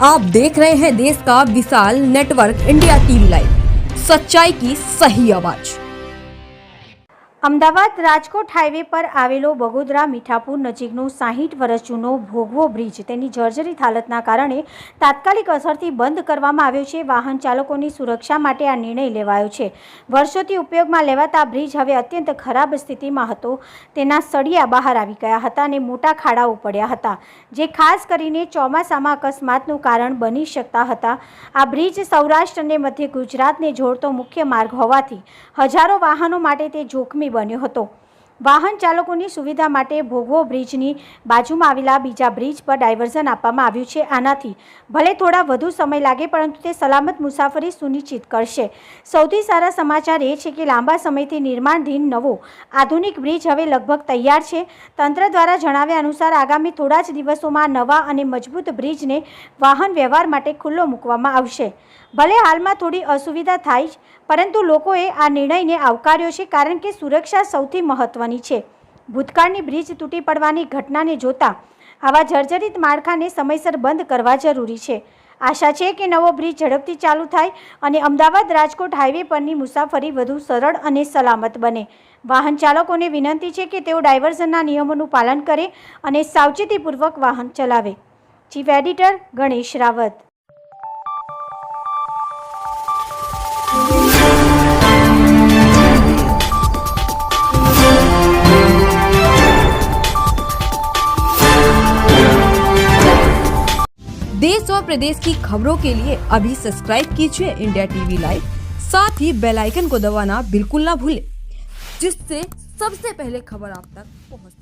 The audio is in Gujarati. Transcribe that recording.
आप देख रहे हैं देश का विशाल नेटवर्क इंडिया टीवी लाइव, सच्चाई की सही आवाज। અમદાવાદ રાજકોટ હાઈવે પર આવેલો બગોદરા મીઠાપુર નજીકનો 60 વર્ષ જૂનો ભોગવો બ્રિજ તેની જર્જરિત હાલતના કારણે તાત્કાલિક અસરથી બંધ કરવામાં આવ્યો છે। વાહન ચાલકોની સુરક્ષા માટે આ નિર્ણય લેવાયો છે। વર્ષોથી ઉપયોગમાં લેવાતા બ્રિજ હવે અત્યંત ખરાબ સ્થિતિમાં હતો। તેના સળિયા બહાર આવી ગયા હતા અને મોટા ખાડાઓ પડ્યા હતા, જે ખાસ કરીને ચોમાસામાં અકસ્માતનું કારણ બની શકતા હતા। આ બ્રિજ સૌરાષ્ટ્ર અને મધ્ય ગુજરાતને જોડતો મુખ્ય માર્ગ હોવાથી હજારો વાહનો માટે તે જોખમી બન્યો હતો। વાહન ચાલકોની સુવિધા માટે ભોગવો બ્રિજની બાજુમાં આવેલા બીજા બ્રિજ પર ડાયવર્ઝન આપવામાં આવ્યું છે। આનાથી ભલે થોડા વધુ સમય લાગે, પરંતુ તે સલામત મુસાફરી સુનિશ્ચિત કરશે। સૌથી સારા સમાચાર એ છે કે લાંબા સમયથી નિર્માણાધીન નવો આધુનિક બ્રિજ હવે લગભગ તૈયાર છે। તંત્ર દ્વારા જણાવ્યા અનુસાર આગામી થોડા જ દિવસોમાં નવા અને મજબૂત બ્રિજને વાહન વ્યવહાર માટે ખુલ્લો મૂકવામાં આવશે। ભલે હાલમાં થોડી અસુવિધા થાય, પરંતુ લોકોએ આ નિર્ણયને આવકાર્યો છે, કારણ કે સુરક્ષા સૌથી મહત્વની છે। ભૂતકાળની બ્રિજ તૂટી પડવાની ઘટનાને જોતા આવા જર્જરિત માળખાને સમયસર બંધ કરવા જરૂરી છે। આશા છે કે નવો બ્રિજ ઝડપથી ચાલુ થાય અને અમદાવાદ રાજકોટ હાઈવે પરની મુસાફરી વધુ સરળ અને સલામત બને। વાહન ચાલકોને વિનંતી છે કે તેઓ ડાયવર્ઝનના નિયમોનું પાલન કરે અને સાવચેતીપૂર્વક વાહન ચલાવે। Chief editor Ganesh Rawat. देश और प्रदेश की खबरों के लिए अभी सब्सक्राइब कीजिए इंडिया टीवी लाइव, साथ ही बेल आइकन को दबाना बिल्कुल ना भूलें, जिससे सबसे पहले खबर आप तक पहुंचे।